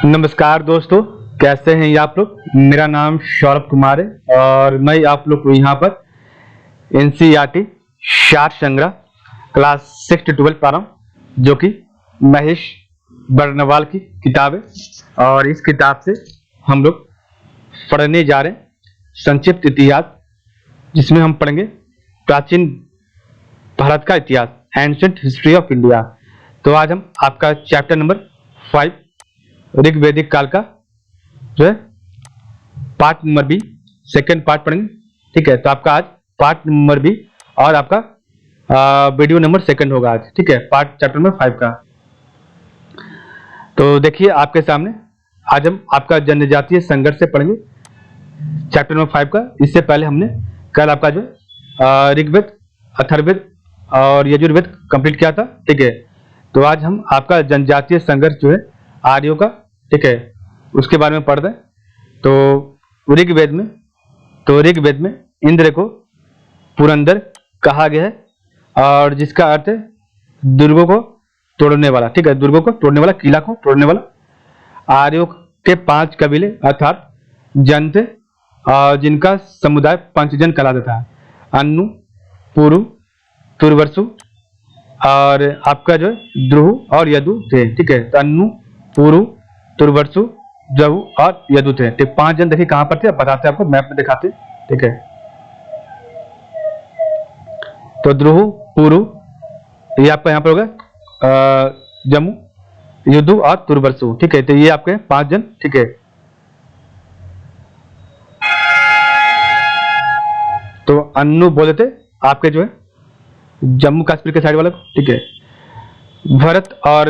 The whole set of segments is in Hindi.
नमस्कार दोस्तों, कैसे हैं आप लोग। मेरा नाम सौरभ कुमार है और मैं आप लोग को यहाँ पर एनसीईआरटी शास्त्र संग्रह क्लास 6 to 12 पढ़ा रहा हूँ, जो कि महेश बर्नवाल की किताब है। और इस किताब से हम लोग पढ़ने जा रहे हैं संक्षिप्त इतिहास, जिसमें हम पढ़ेंगे प्राचीन भारत का इतिहास, एंशिएंट हिस्ट्री ऑफ इंडिया। तो आज हम आपका चैप्टर नंबर 5 ऋग्वेदिक काल का जो है part number B second part पढ़ेंगे। ठीक है, तो आपका आज पार्ट नंबर बी और आपका वीडियो नंबर सेकंड होगा आज। ठीक है, पार्ट चैप्टर नंबर 5 का। तो देखिए आपके सामने आज हम आपका जनजातीय संघर्ष से पढ़ेंगे चैप्टर नंबर 5 का। इससे पहले हमने कल आपका जो ऋग्वेद, अथर्ववेद और यजुर्वेद कंप्लीट किया था। ठीक है, तो आज हम आपका जनजातीय संघर्ष जो है आर्यों का, ठीक है, उसके बारे में पढ़ रहे हैं। तो ऋग्वेद में इंद्र को पुरंदर कहा गया है, और जिसका अर्थ है दुर्गों को तोड़ने वाला। ठीक है, दुर्गों को तोड़ने वाला, किला को तोड़ने वाला। आर्यों के 5 कबीले अर्थात जन थे, जिनका समुदाय पंचजन कहलाता था। अन्नु, पुरु, तुर्वसु और आपका जो है द्रुह और यदु थे। ठीक है, तो अन्नु, पुरु, तुर्वसु, जहु और यदु थे। ठीक, 5 जन देखिए कहां पर थे, बताते हैं आपको, मैप में दिखाते। ठीक है, तो द्रुह, पुरु, ये आपका यहाँ पर होगा जम्मू, यदु और तुर्वसु। ठीक है, तो ये आपके 5 जन। ठीक है, तो अन्नु बोले थे आपके जो है जम्मू कश्मीर के साइड वाला। ठीक है, भरत और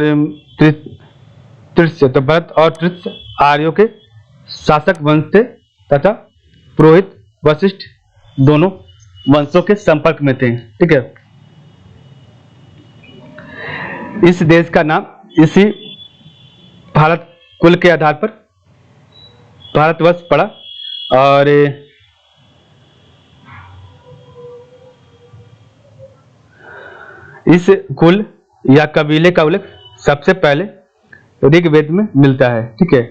त्रिस्य, तो भरत और त्रिस्य आर्यों के शासक वंश थे तथा पुरोहित वशिष्ठ दोनों वंशों के संपर्क में थे। ठीक है, इस देश का नाम इसी भारत कुल के आधार पर भारतवर्ष पड़ा, और इस कुल या कबीले का उल्लेख सबसे पहले ऋग्वेद में मिलता है। ठीक है,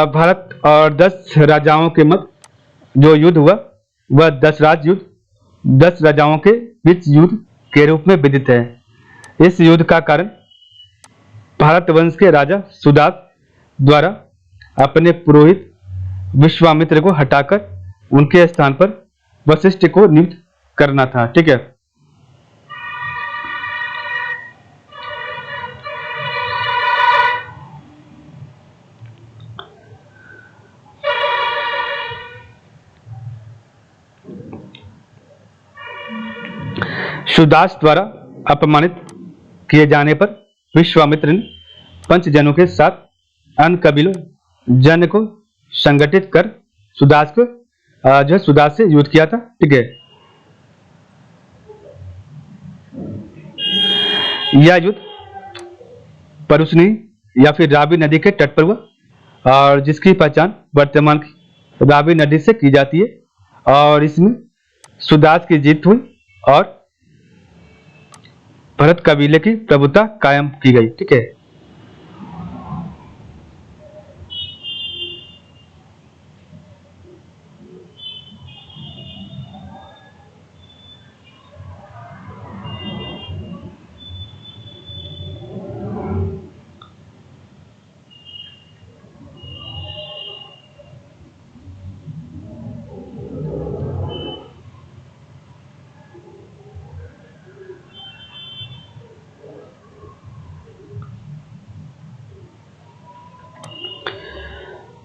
भारत और 10 राजाओं के मध्य जो युद्ध हुआ वह 10 राजाओं के बीच युद्ध के रूप में विदित है। इस युद्ध का कारण भारत वंश के राजा सुदास द्वारा अपने पुरोहित विश्वामित्र को हटाकर उनके स्थान पर वशिष्ठ को नियुक्त करना था। ठीक है, सुदास द्वारा अपमानित किए जाने पर विश्वामित्र ने पंचजनों के साथ अन्य कबीलों जन को संगठित कर सुदास को जो सुदास से युद्ध किया था। ठीक है, यह युद्ध परुष्णी या फिर रावी नदी के तट पर हुआ, और जिसकी पहचान वर्तमान की रावी नदी से की जाती है। और इसमें सुदास की जीत हुई और भरत कबीले की प्रभुता कायम की गई। ठीक है,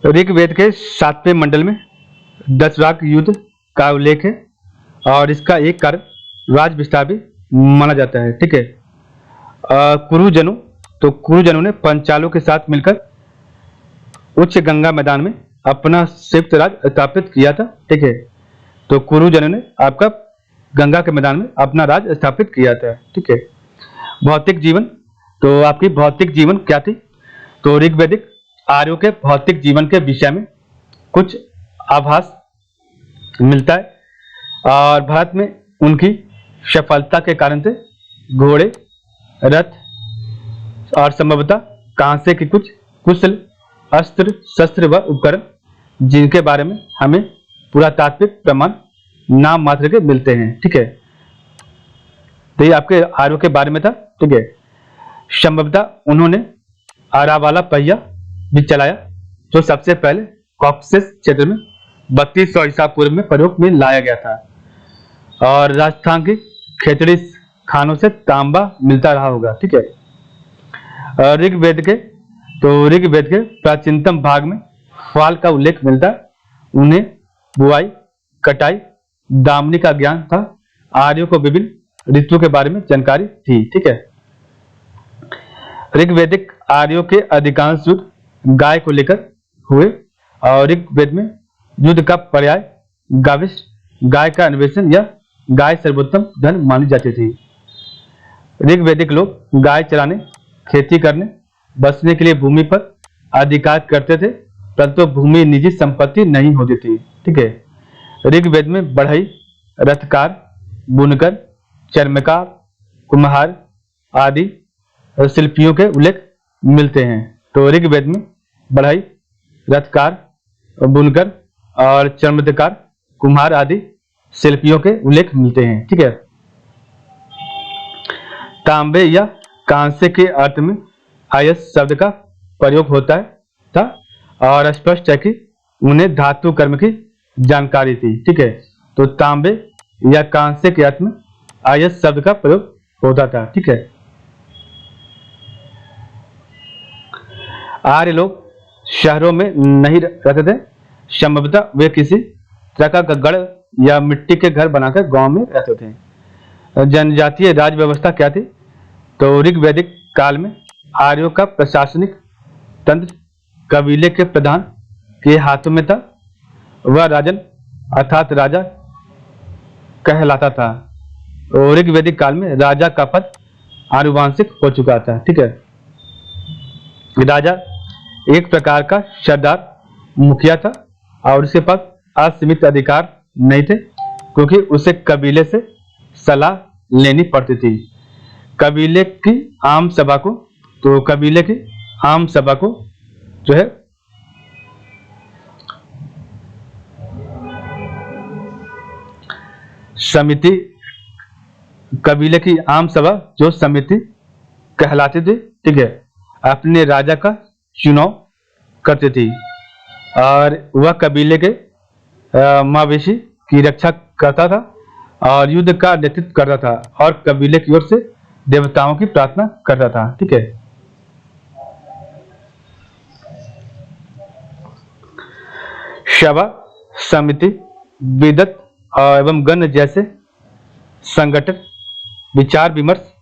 ऋग्वेद के 7वें मंडल में दशराग युद्ध का उल्लेख है, और इसका एक कारण राज विस्तार भी माना जाता है। ठीक है, कुरुजनों ने पंचालों के साथ मिलकर उच्च गंगा मैदान में अपना संयुक्त राज स्थापित किया था। ठीक है, तो कुरुजनों ने आपका गंगा के मैदान में अपना राज स्थापित किया था। ठीक है, भौतिक जीवन, तो आपकी भौतिक जीवन क्या थी, तो ऋग्वेदिक आर्यों के भौतिक जीवन के विषय में कुछ आभास मिलता है। और भारत में उनकी सफलता के कारण थे घोड़े, रथ और संभवतः कांसे के कुछ कुशल अस्त्र शस्त्र व उपकरण, जिनके बारे में हमें पुरातात्विक प्रमाण नाम मात्र के मिलते हैं। ठीक है, तो ये आपके आर्यों के बारे में था। ठीक है, संभवतः उन्होंने आरा वाला पहिया भी चलाया, जो सबसे पहले कॉकेसस क्षेत्र में 3200 ईसा पूर्व में प्रयोग में लाया गया था, और राजस्थान की खेतड़ी खानों से तांबा मिलता रहा होगा। ठीक है, ऋग्वेद के प्राचीनतम भाग में फाल का उल्लेख मिलता है। उन्हें बुआई, कटाई, दामनी का ज्ञान था। आर्यों को विभिन्न ऋतुओं के बारे में जानकारी थी। ठीक है, ऋग्वेदिक आर्यों के अधिकांश युद्ध गाय को लेकर हुए, और ऋग्वेद में युद्ध का पर्याय गाविष्ट, गाय का अन्वेषण या गाय सर्वोत्तम धन मानी जाती थी। ऋग्वेदिक लोग गाय चराने, खेती करने, बसने के लिए भूमि पर अधिकार करते थे, परंतु भूमि निजी संपत्ति नहीं होती थी। ठीक है, ऋग्वेद में बढ़ई, रथकार, बुनकर, चर्मकार, कुम्हार आदि शिल्पियों के उल्लेख मिलते हैं। तो ऋग्वेद में बढ़ई, रथकार, बुनकर और चर्मकार, कुम्हार आदि शिल्पियों के उल्लेख मिलते हैं। ठीक है, तांबे या कांसे के अर्थ में आयस शब्द का प्रयोग होता है था, और स्पष्ट है कि उन्हें धातु कर्म की जानकारी थी। ठीक है, तो तांबे या कांसे के अर्थ में आयस शब्द का प्रयोग होता था। ठीक है, आर्य लोग शहरों में नहीं रहते थे, संभवतः वे किसी तरह का गढ़ या मिट्टी के घर बनाकर गांव में रहते थे। जनजातीय राज व्यवस्था क्या थी? तो ऋग्वैदिक काल में आर्यों का प्रशासनिक तंत्र कबीले के प्रधान के हाथों में था। वह राजन अर्थात राजा कहलाता था। और ऋग्वैदिक काल में राजा का पद आनुवांशिक हो चुका था। ठीक है, राजा एक प्रकार का सरदार मुखिया था, और उसके पास असीमित अधिकार नहीं थे, क्योंकि उसे कबीले से सलाह लेनी पड़ती थी। कबीले की आम सभा को जो है समिति, कबीले की आम सभा जो समिति कहलाती थी, ठीक है, अपने राजा का चुनाव करती थी, और वह कबीले के मवेशी की रक्षा करता था और युद्ध का नेतृत्व करता था, और कबीले की ओर से देवताओं की प्रार्थना करता था। ठीक है, सभा, समिति, विदत एवं गण जैसे संगठन विचार विमर्श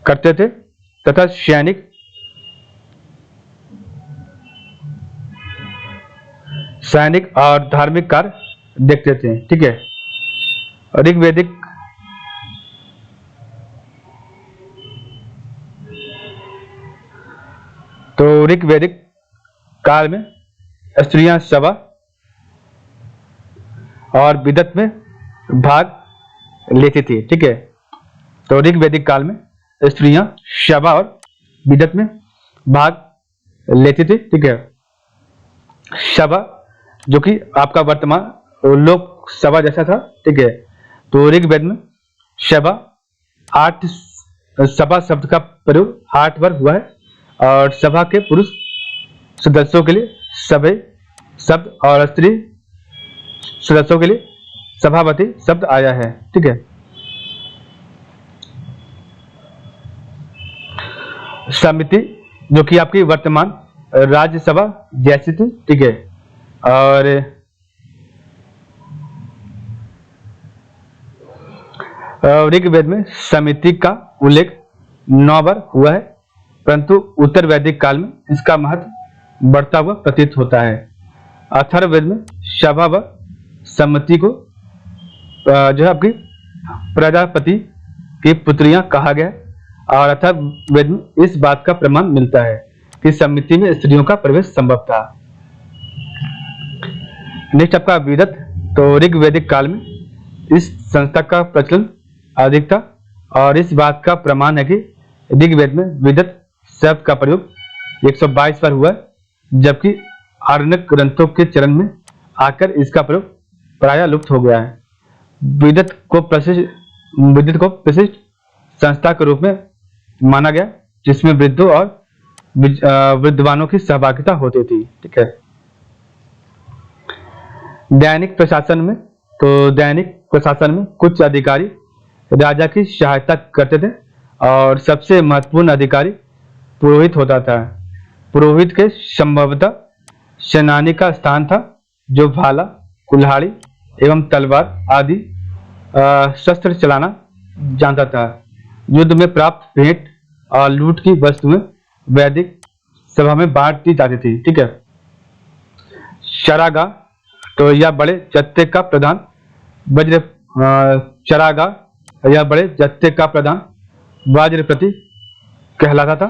करते थे तथा सैनिक और धार्मिक कार्य देखते थे। ठीक है, ऋग्वैदिक काल में स्त्रियां सभा और विदत में भाग लेती थी। ठीक है, तो ऋग्वैदिक काल में स्त्रियां सभा और विदत में भाग लेती थी। ठीक है, सभा जो कि आपका वर्तमान लोक सभा जैसा था। ठीक है, तो ऋग्वेद में सभा 8 सभा शब्द का प्रयोग 8 बार हुआ है, और सभा के पुरुष सदस्यों के लिए सभे शब्द और स्त्री सदस्यों के लिए सभापति शब्द आया है। ठीक है, समिति जो कि आपकी वर्तमान राज्यसभा जैसी थी। ठीक है, और ऋग्वेद में समिति का उल्लेख 9 बार हुआ है, परंतु उत्तर वैदिक काल में इसका महत्व बढ़ता हुआ प्रतीत होता है। अथर्ववेद में सभा व सम्मति को जो है आपकी प्रजापति की पुत्रियां कहा गया, और अथर्ववेद में इस बात का प्रमाण मिलता है कि समिति में स्त्रियों का प्रवेश संभव था। नेक्स्ट आपका विदत, तो ऋग्वैदिक काल में इस संस्था का प्रचलन अधिक था, और इस बात का प्रमाण है कि ऋग्वेद में विदत शब्द का प्रयोग 122 बार हुआ है, जबकि आरण्यक ग्रंथों के चरण में आकर इसका प्रयोग प्रायः लुप्त हो गया है। विदित को प्रशिष्ट संस्था के रूप में माना गया, जिसमें वृद्धों और विद्वानों की सहभागिता होती थी। ठीक है। दैनिक प्रशासन में कुछ अधिकारी राजा की सहायता करते थे, और सबसे महत्वपूर्ण अधिकारी पुरोहित होता था। पुरोहित के संभवतः सेनानी का स्थान था, जो भाला, कुल्हाड़ी एवं तलवार आदि शस्त्र चलाना जानता था। युद्ध में प्राप्त भेंट और लूट की वस्तुएं वैदिक सभा में बांट दी जाती थी। ठीक है। चरागाह, तो यह बड़े जत्थे का प्रधान वज्रप्रति कहलाता था।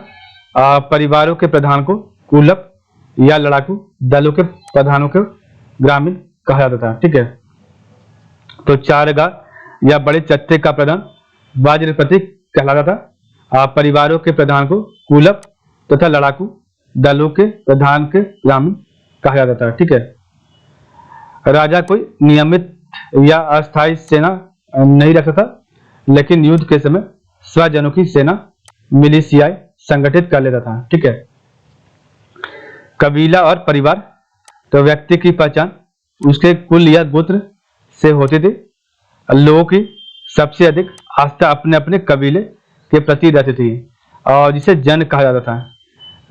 परिवारों के प्रधान को कुलप या लड़ाकू दलों के प्रधानों को ग्रामीण कहा जाता था। ठीक है। तो चारगाह या बड़े जत्थे का प्रधान वज्रप्रति कहलाता था। परिवारों के प्रधान को कुलप तथा लड़ाकू दलों के प्रधान के ग्रामीण कहा जाता था। ठीक है। राजा कोई नियमित या अस्थायी सेना नहीं रखता था, लेकिन युद्ध के समय स्वजनों की सेना मिलिशियाएं संगठित कर लेता था। ठीक है। कबीला और परिवार, तो व्यक्ति की पहचान उसके कुल या गोत्र से होती थी। लोगों की सबसे अधिक आस्था अपने अपने कबीले के प्रति रहती थी, और जिसे जन कहा जाता था।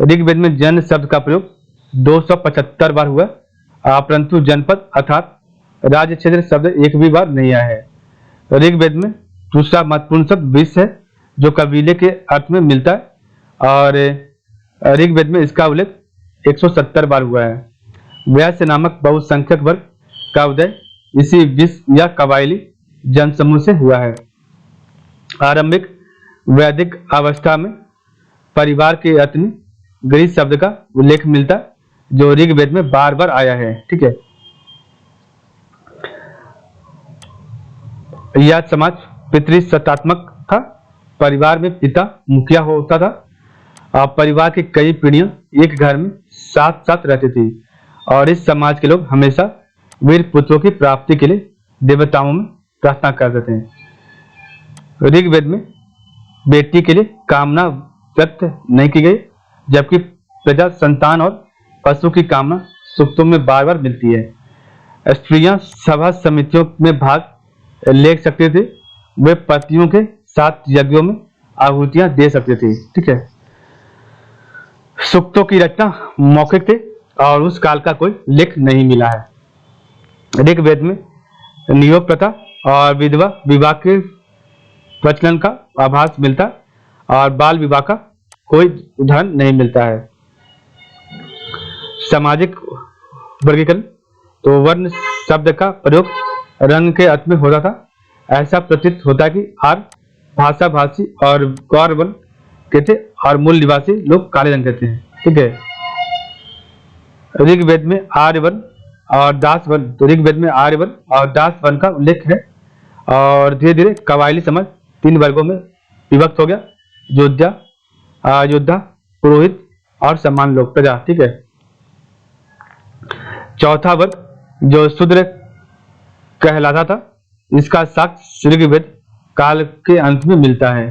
ऋग्वेद में जन शब्द का प्रयोग 275 बार हुआ, परंतु जनपद अर्थात राज्य क्षेत्र शब्द एक भी बार नहीं आया है। ऋग्वेद में दूसरा महत्वपूर्ण शब्द विश्व है, जो कबीले के अर्थ में मिलता है, और ऋग्वेद में इसका उल्लेख 170 बार हुआ है। वैश्य नामक बहुसंख्यक वर्ग का उदय इसी विश्व या कबायली जनसमूह से हुआ है। आरंभिक वैदिक अवस्था में परिवार के अर्थ में ग्रीस शब्द का उल्लेख मिलता है, जो ऋग्वेद में बार बार आया है। ठीक है। यह समाज पितृसत्तात्मक था। परिवार में पिता मुखिया होता था। परिवार की कई पीढ़ियां एक घर में साथ साथ रहती थी, और इस समाज के लोग हमेशा वीर पुत्रों की प्राप्ति के लिए देवताओं में प्रार्थना करते थे। ऋग्वेद में बेटी के लिए कामना व्यक्त नहीं की गई, जबकि प्रजा, संतान और पशु की कामना सूक्तों में बार बार मिलती है। स्त्रियां सभा समितियों में भाग ले सकती थी। वे पतियों के साथ यज्ञों में आहुतियां दे सकती थी। ठीक है। सूक्तों की रचना मौखिक थी, और उस काल का कोई लेख नहीं मिला है। ऋग्वेद में नियोग प्रथा और विधवा विवाह के प्रचलन का आभास मिलता है, और बाल विवाह का कोई उदाहरण नहीं मिलता है। सामाजिक वर्गीकरण, तो वर्ण शब्द का प्रयोग रंग के अर्थ में होता था। ऐसा प्रतीत होता है कि आर्य भाषा भाषी और गौर वर्ण के थे, और मूल निवासी लोग काले रंग के थे। ठीक है। ऋग्वेद में आर्यवर्ण और दास वर्ण, तो ऋग्वेद में आर्यवर्ण और दास वर्ण का उल्लेख है, और धीरे धीरे कबायली समाज 3 वर्गों में विभक्त हो गया: योद्धा, पुरोहित और सामान्य लोग, प्रजा। ठीक है। चौथा वर्ग जो शूद्र कहलाता था, इसका साक्ष्य ऋग्वेद काल के अंत में मिलता है।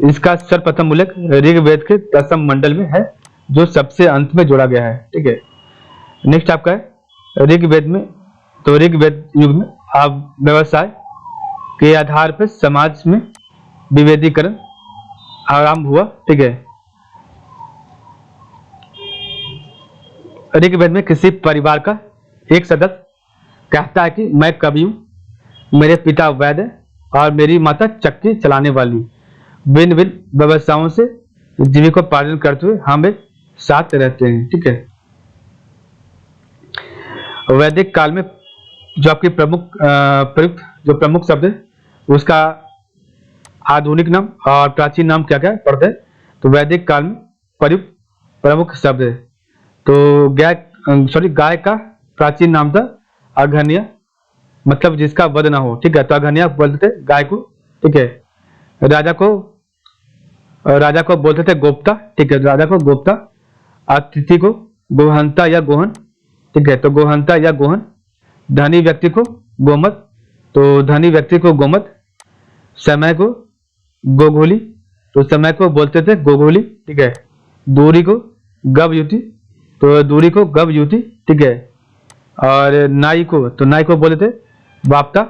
इसका सर्वप्रथम उल्लेख ऋग्वेद के 10वें मंडल में है, जो सबसे अंत में जोड़ा गया है। ठीक है। नेक्स्ट आपका है ऋग्वेद में, तो ऋग्वेद युग में व्यवसाय के आधार पर समाज में विभेदीकरण आरंभ हुआ। ठीक है। ऋग्वेद में किसी परिवार का एक सदस्य कहता है कि मैं कवि हूं, मेरे पिता वैद्य हैं और मेरी माता चक्की चलाने वाली। भिन्न भिन्न व्यवसायों से जीविकोपार्जन करते हुए हम एक साथ रहते हैं। ठीक है। वैदिक काल में जो आपकी प्रयुक्त जो प्रमुख शब्द है, उसका आधुनिक नाम और प्राचीन नाम क्या क्या पढ़ते हैं। तो वैदिक काल में प्रयुक्त प्रमुख शब्द है, तो गाय का प्राचीन नाम था अघन्य, मतलब जिसका वध ना हो, ठीक है। तो अघन्या बोलते थे गाय को, ठीक है। राजा को बोलते थे गोप्ता, ठीक है, राजा को गोप्ता। अतिथि को गोहंता या गोहन, ठीक है, तो गोहंता या गोहन। धनी व्यक्ति को गोमत, तो धनी व्यक्ति को गोमत। समय को गोघोली, तो समय को बोलते थे गोघोली, ठीक है। दूरी को गवयुति, तो दूरी को गवयुति, ठीक है। और नाई को, तो नाई को बोलते थे वाप्ता।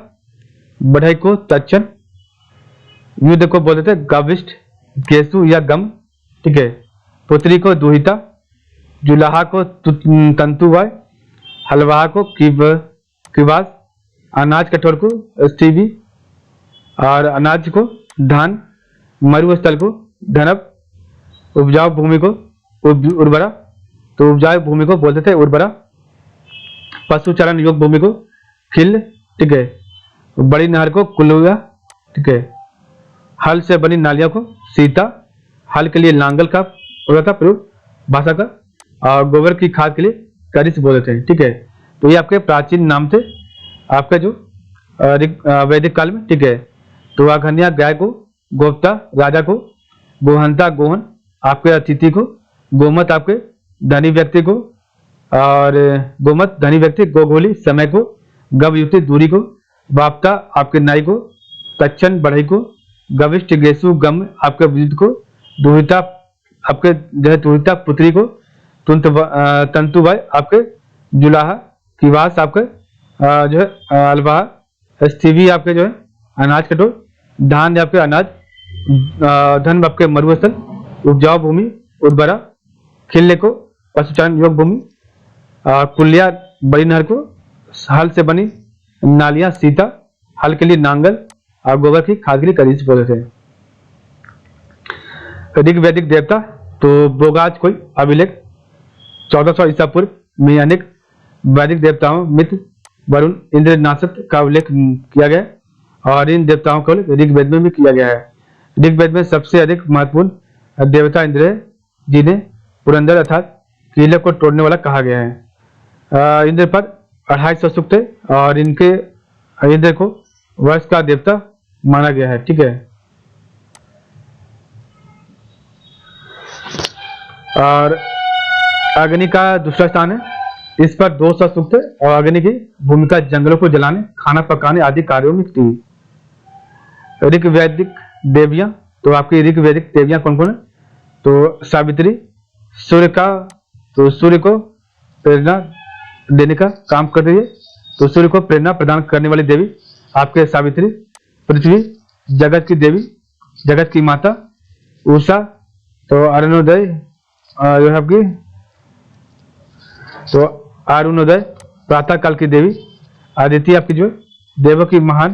बढ़ई को तक्षण। युद्ध को बोलते थे गविष्ठ, केसु या गम, ठीक है। पुत्री को दुहिता। जुलाहा को तंतुवाय। हलवाहा को किवास। अनाज कठोर को स्टीवी, और अनाज को धान। मरुस्थल को धनब। उपजाऊ भूमि को उर्वरा, तो उपजाऊ भूमि को बोलते थे उर्वरा। पशु चारण योग्य भूमि को खिल, ठीक है। बड़ी नहर को कुलुआ, ठीक है। हल से बनी नालियों को सीता। हल के लिए नांगल का होता था प्रयोग भाषा का, और गोबर की खाद के लिए करिस बोलते थे, ठीक है। तो ये आपके प्राचीन नाम थे आपका जो वैदिक काल में, ठीक है। तो अघन्या गाय को गोप्ता, राजा को गोहंता गोहन, आपके अतिथि को गोमत, आपके धनी व्यक्ति को, और गोमत धनी व्यक्ति, गोघोली समय को, गवयुति दूरी को, वाप्ता आपके नाई को, तक्षण बढ़ई को, गविष्ठ गेसु गम आपके विद्युत को, दुहिता आपके जो है दुहिता पुत्री को, तंतुवाय आपके जुलाहा, किवास आपके जो है अलवाहा, स्थिवी आपके जो है अनाज कटोर, धान आपके अनाज, धन आपके मरुस्थल, उपजाऊ भूमि उर्वरा, खिलने को पशुचारण योग्य भूमि, कुलिया बड़ी नहर को, हल से बनी नालियां सीता, हल के लिए नांगल, और गोबर की खाद के लिए करीज बोलते थे। ऋग वैदिक देवता, तो बोगाज कोई अभिलेख 1400 ईसा पूर्व में अनेक वैदिक देवताओं मित्र, वरुण, इंद्र, नासत का उल्लेख किया गया, और इन देवताओं का उल्लेख ऋग्वेद में भी किया गया है। ऋग्वेद में सबसे अधिक महत्वपूर्ण देवता इंद्र है, जिन्हें पुरंदर अर्थात किले को तोड़ने वाला कहा गया है। इंद्र पर 250 सूक्त है, और इनके इंद्र को वर्ष का देवता माना गया है, ठीक है। और अग्नि का दूसरा स्थान है, इस पर 200 सूक्त है, और अग्नि की भूमिका जंगलों को जलाने, खाना पकाने आदि कार्यों में थी। ऋग वैदिक देवियां, तो आपकी ऋग वैदिक देवियां कौन कौन है? तो सावित्री, सूर्य का, तो सूर्य को प्रेरणा देने का काम कर रही है, तो सूर्य को प्रेरणा प्रदान करने वाली देवी आपके सावित्री। पृथ्वी जगत की देवी, जगत की माता उषा, तो अरुणोदय जो है आपकी, तो अरुणोदय प्रातः काल की देवी। आदित्य आपकी जो देवों की महान,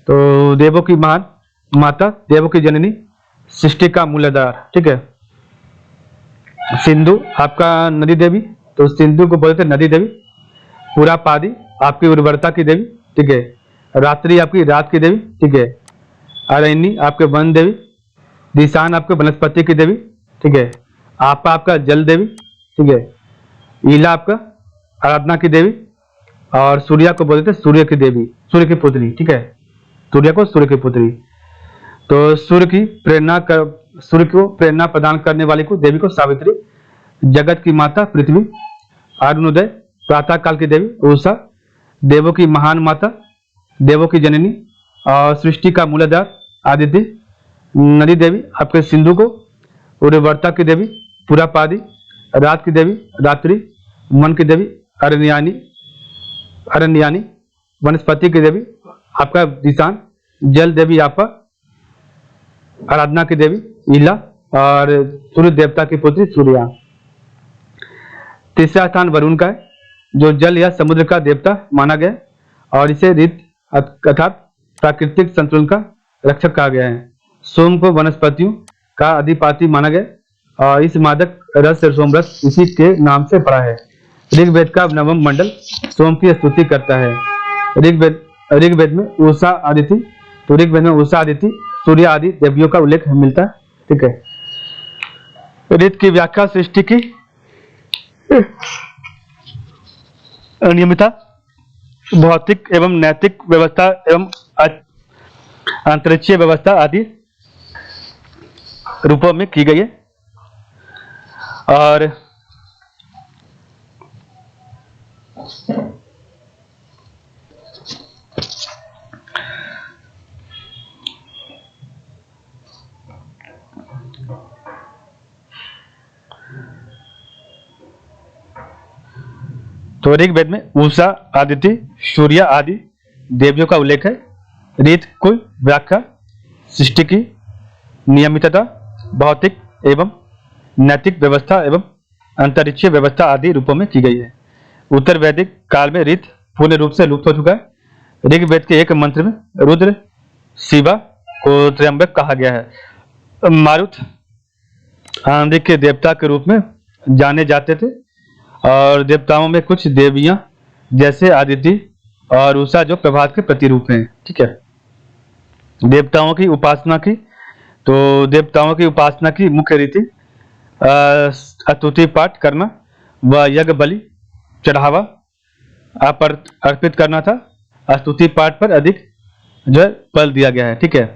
तो देवों की महान माता, देवों की जननी, सृष्टि का मूलाधार, ठीक है। सिंधु आपका नदी देवी, तो सिंधु को बोलते हैं नदी देवी। पुरापादी आपकी उर्वरता की देवी, ठीक है। रात्रि आपकी रात की देवी, ठीक है। अरण्य आपके वन देवी। दिशान आपके वनस्पति की देवी, ठीक है। आपा आपका जल देवी, ठीक है। ईला आपका आराधना की देवी, और सूर्या को बोलते हैं सूर्य की देवी, सूर्य की पुत्री, ठीक है। सूर्य को सूर्य की पुत्री, तो सूर्य को प्रेरणा प्रदान करने वाली को देवी को सावित्री। जगत की माता पृथ्वी। अरुणोदय प्रातः काल की देवी उषा, देवों की महान माता, देवों की जननी, और सृष्टि का मूलाधार आदित्य। नदी देवी आपके सिंधु को, उर्वरता की देवी पुरापादी। रात की देवी रात्रि। मन की देवी अरण्यानी। वनस्पति की देवी आपका दिशान। जल देवी आपा, आराधना की देवी ईला, और सूर्य देवता की पुत्री सूर्या। तीसरा स्थान वरुण का है, जो जल या समुद्र का देवता माना गया, और इसे ऋत अर्थात प्राकृतिक संतुलन का रक्षक कहा गया है। सोम को वनस्पतियों का अधिपति माना गया, और इस मादक रस सोमरस इसी के नाम से पड़ा है। ऋग्वेद का नवम मंडल सोम की स्तुति करता है। ऋग्वेद में उषा आदिति, तो ऋग्वेद में उषा आदिति सूर्य आदि देवियों का उल्लेख मिलता है, ठीक है। ऋत की व्याख्या सृष्टि की अनियमितता, भौतिक एवं नैतिक व्यवस्था एवं अंतरिक्षीय व्यवस्था आदि रूपों में की गई है। और तो ऋग्वेद में उषा, आदित्य, सूर्य आदि देवियों का उल्लेख है। रीत, कुल, व्याख्या, सृष्टि की नियमितता, भौतिक एवं नैतिक व्यवस्था एवं अंतरिक्षीय व्यवस्था आदि रूपों में की गई है। उत्तर वैदिक काल में रीत पूर्ण रूप से लुप्त हो चुका है। ऋग्वेद के एक मंत्र में रुद्र, शिवा को त्र्यंबक कहा गया है। मारुत आंधी के देवता के रूप में जाने जाते थे और देवताओं में कुछ देवियां जैसे आदित्य और उषा जो प्रभात के प्रतिरूप हैं। ठीक है। देवताओं की उपासना की, तो देवताओं की उपासना की मुख्य रीति स्तुति पाठ करना व यज्ञ बलि चढ़ावा अर्पित करना था। स्तुति पाठ पर अधिक जो है बल दिया गया है। ठीक है।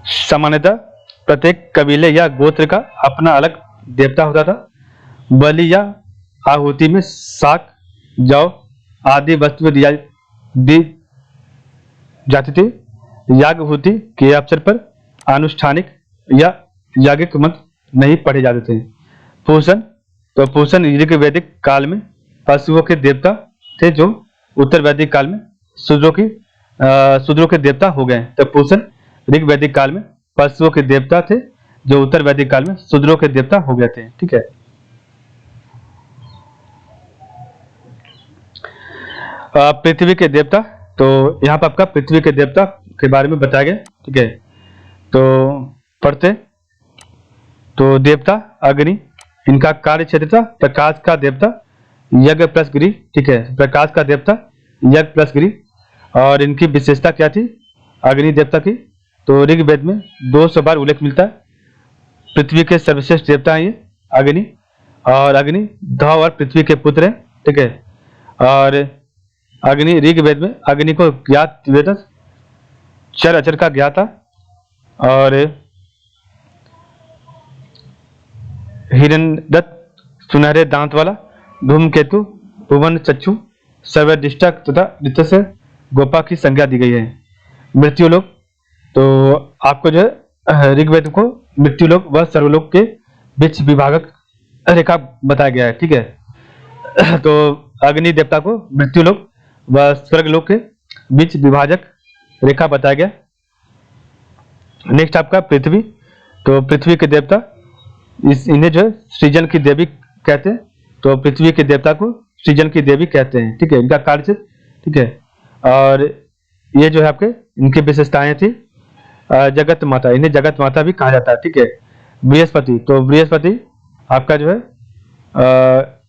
सामान्यतः प्रत्येक कबीले या गोत्र का अपना अलग देवता होता था। बलि या आहुति में शाक, जौ आदि वस्तुएं दी जाती थी। यागहुति के अवसर पर अनुष्ठानिक या यागिक मंत्र नहीं पढ़े जाते थे। पूषण, तो पूषण ऋग्वैदिक काल में पशुओं के देवता थे जो उत्तर वैदिक काल में शूद्रों के देवता हो गए। तो पूषण ऋग्वैदिक काल में पशुओं के देवता थे जो उत्तर वैदिक काल में शूद्रों के देवता हो गए थे। ठीक है। पृथ्वी के देवता, तो यहाँ पर आपका पृथ्वी के देवता के बारे में बताया गया। ठीक है। तो पढ़ते, तो देवता अग्नि, इनका कार्य क्षेत्र था प्रकाश का देवता, यज्ञ प्लस गिरी। ठीक है। प्रकाश का देवता यज्ञ प्लस गिरी। और इनकी विशेषता क्या थी अग्नि देवता की, तो ऋग्वेद में 200 बार उल्लेख मिलता है। पृथ्वी के सर्वश्रेष्ठ देवता हैं ये अग्नि, और अग्नि ध्रुव और पृथ्वी के पुत्र हैं। ठीक है। और अग्नि ऋग्वेद में अग्नि को ज्ञात वेद चर अचर का ज्ञाता और हिरण्यदत्त, सुनहरे दांत वाला, धूमकेतु, भुवन चक्षु, सर्वदिष्टा तथा ऋतु से गोपा की संज्ञा दी गई है। मृत्युलोक, तो आपको जो है ऋग्वेद को मृत्युलोक व सर्वलोक के बीच विभागक रेखा बताया गया है। ठीक है। तो अग्नि देवता को मृत्युलोक व स्वर्गलोक के बीच विभाजक रेखा बताया गया। नेक्स्ट आपका पृथ्वी, तो पृथ्वी के देवता इन्हें जो है सृजन की देवी कहते हैं। तो पृथ्वी के देवता को सृजन की देवी कहते हैं। ठीक है। इनका कार्य, ठीक है। और ये जो है आपके इनकी विशेषताएं थी जगत माता, इन्हें जगत माता भी कहा जाता है। ठीक है। बृहस्पति, तो बृहस्पति आपका जो है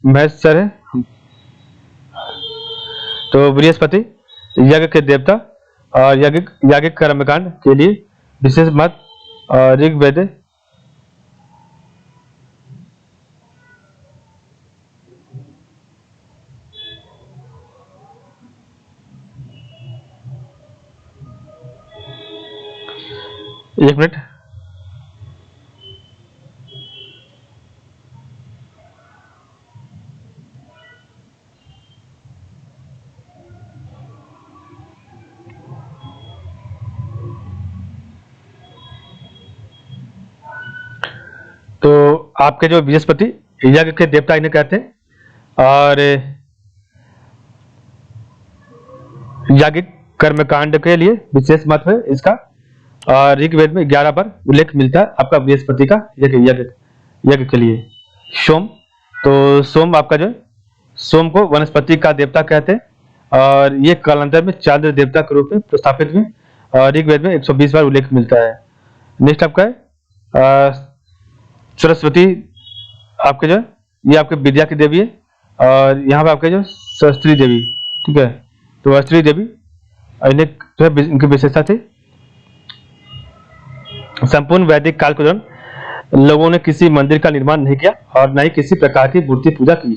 महेश्वर है। तो बृहस्पति यज्ञ के देवता और यागिक कर्मकांड के लिए विशेष मत ऋग्वेद एक मिनट। तो आपके जो बृहस्पति यज्ञ के देवता इन्हें कहते हैं और यागिक कर्मकांड के लिए विशेष महत्व है इसका। और ऋग्वेद में 11 बार उल्लेख मिलता है आपका बृहस्पति का यज्ञ के लिए। सोम, तो सोम आपका जो सोम को वनस्पति का देवता कहते हैं और ये कालांतर में चांद्र देवता के रूप में प्रस्थापित हुए और ऋग्वेद में 120 बार उल्लेख मिलता है। नेक्स्ट आपका है सरस्वती, आपके जो ये आपके विद्या की देवी है और यहाँ पे आपके जो सरस्वती देवी। ठीक है। तो सरस्वती देवी इन्हें जो है इनकी विशेषता थी। संपूर्ण वैदिक काल के दौरान लोगों ने किसी मंदिर का निर्माण नहीं किया और न ही किसी प्रकार की मूर्ति पूजा की।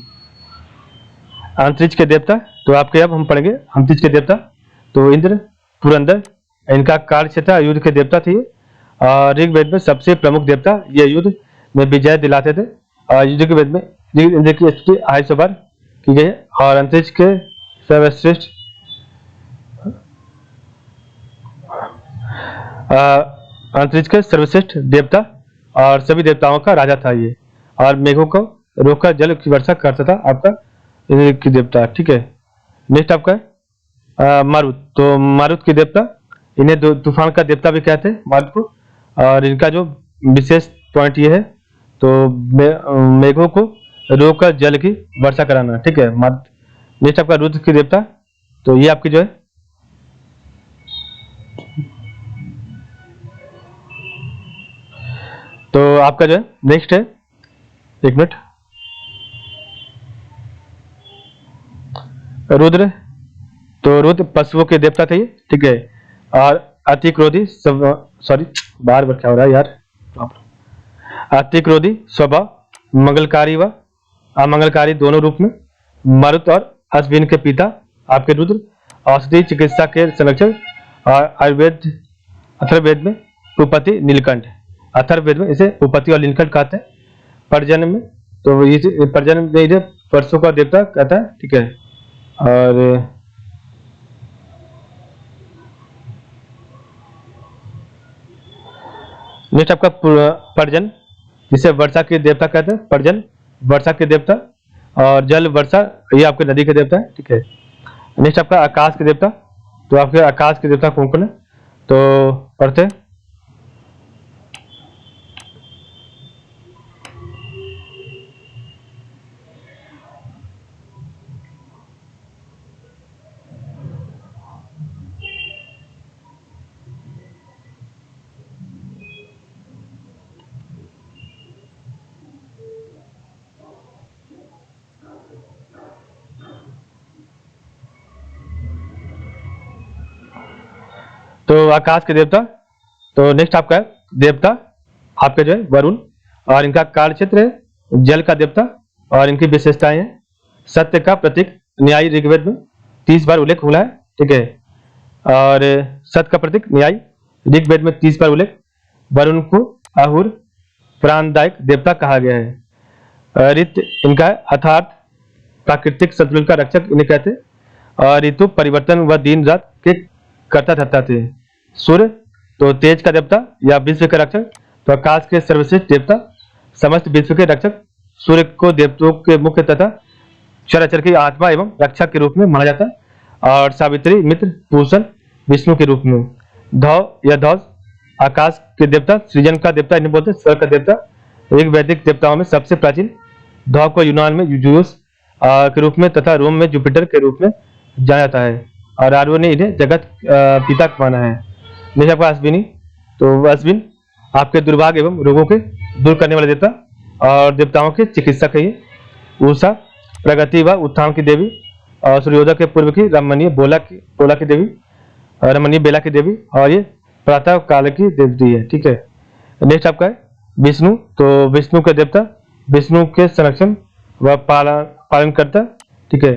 अंतरिक्ष के देवता, तो आपके अब हम पढ़ेंगे अंतरिक्ष के देवता। तो इंद्र, पुरंदर, इनका कार्य क्षेत्र युद्ध के देवता थे। और ऋग्वेद में सबसे प्रमुख देवता, ये युद्ध में विजय दिलाते थे। और युद्ध के वेद में इंद्र की स्तुति 250 बार की गई है। और अंतरिक्ष के सर्वश्रेष्ठ अंतरिक्ष के सर्वश्रेष्ठ देवता और सभी देवताओं का राजा था ये। और मेघों को रोककर जल की वर्षा करता था आपका इंद्र की देवता। ठीक है, नेक्स्ट आपका मारुत। तो मारुत की देवता, इन्हें तूफान का देवता भी कहते हैं मारुत को। और इनका जो विशेष पॉइंट ये है, तो मेघों को रोककर जल की वर्षा कराना। ठीक है, मारुत। नेक्स्ट आपका रुद्र की देवता, तो ये आपकी जो है तो आपका जो है नेक्स्ट है, एक मिनट, रुद्र। तो रुद्र पशुओं के देवता थे ये। ठीक है, और अति क्रोधी सॉरी बार बार क्या हो रहा है यार, अति क्रोधी स्वभाव, मंगलकारी व अमंगलकारी दोनों रूप में। मरुत और अश्विन के पिता आपके रुद्र, औषधि चिकित्सा के संरक्षक। और आयुर्वेद अथर्ववेद में उपपति नीलकंठ, अथर्ववेद में इसे उपपति और नीलकंठ कहते हैं। पर्जन्य में, तो ये पर्जन्य में इसे परसों का देवता कहता है। ठीक है, और नेक्स्ट आपका पर्जन, जिसे वर्षा के देवता कहते हैं। पर्जन वर्षा के देवता, और जल वर्षा ये आपके नदी के देवता है। ठीक है, नेक्स्ट आपका आकाश के देवता। तो आपके आकाश के देवता कौन कौन है, तो पढ़ते हैं। तो आकाश के देवता, तो नेक्स्ट आपका है देवता आपके जो है वरुण, और इनका कार्य क्षेत्र है जल का देवता। और इनकी विशेषताएं हैं सत्य का प्रतीक, न्यायी ऋग्वेद में 30 बार उल्लेख हुआ है। ठीक है, और सत्य का प्रतीक न्यायी ऋग्वेद में 30 बार उल्लेख। वरुण को अहुर प्राणदायक देवता कहा गया है। ऋत इनका है अर्थात प्राकृतिक संतुलन का रक्षक इन्हें कहते हैं। और ऋतु परिवर्तन व दिन रात के करता रहता थे। सूर्य, तो तेज का देवता या विश्व के रक्षक। तो आकाश के सर्वश्रेष्ठ देवता, समस्त विश्व के रक्षक। सूर्य को देवताओं के मुख्य तथा चराचर की आत्मा एवं रक्षक के रूप में माना जाता है। और सावित्री, मित्र, पूषण विष्णु के रूप में। धौ या ध्वज आकाश के देवता, सृजन का देवता इन्हें बोलते हैं, स्वर्ग का देवता। एक वैदिक देवताओं में सबसे प्राचीन। धौ को यूनान में यूजुस के रूप में तथा रोम में जुपिटर के रूप में जाना जाता है। और आर्यों ने इन्हें जगत पिता माना है। नेक्स्ट आपका अश्विनी, तो अश्विन आपके दुर्भाग्य एवं रोगों के दूर करने वाले देवता और देवताओं के चिकित्सक है ये। उषा प्रगति व उत्थान की देवी, और सूर्योदय के पूर्व की रमणीय बोला की देवी, रमणीय बेला की देवी। और ये प्रातः काल की देवती है। ठीक है, नेक्स्ट आपका है विष्णु। तो विष्णु के देवता, विष्णु के संरक्षण व पालन करता। ठीक है,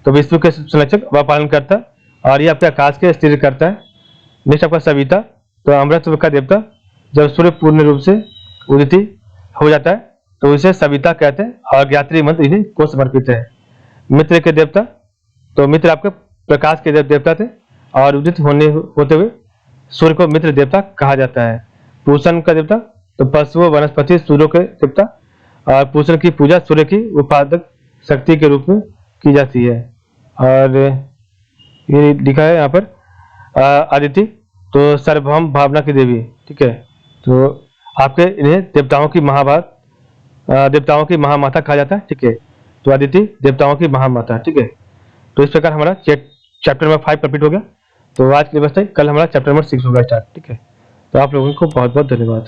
तो विष्णु के संरक्षक व पालन करता, और ये आपके आकाश के स्थिर करता है। नेक्स्ट आपका सविता, तो अमृत का देवता। जब सूर्य पूर्ण रूप से उदित हो जाता है तो इसे सविता कहते हैं। और ज्ञात्री मंत्र इन्हीं को समर्पित है। मित्र के देवता, तो मित्र आपके प्रकाश के देवता थे, और उदित होते हुए सूर्य को मित्र देवता कहा जाता है। पूषण का देवता, तो पशु वनस्पति सूर्य के देवता। और पूषण की पूजा सूर्य की उत्पादक शक्ति के रूप में की जाती है। और ये लिखा है यहाँ पर अदिति, तो सार्वभौम भावना की देवी। ठीक है, तो आपके इन्हें देवताओं की महामाता कहा जाता है। ठीक है, तो अदिति देवताओं की महामाता। ठीक है, तो इस प्रकार हमारा चैप्टर नंबर 5 कंप्लीट हो गया। तो आज के लिए बस कल हमारा चैप्टर नंबर 6 होगा स्टार्ट। ठीक है, तो आप लोगों को बहुत बहुत धन्यवाद।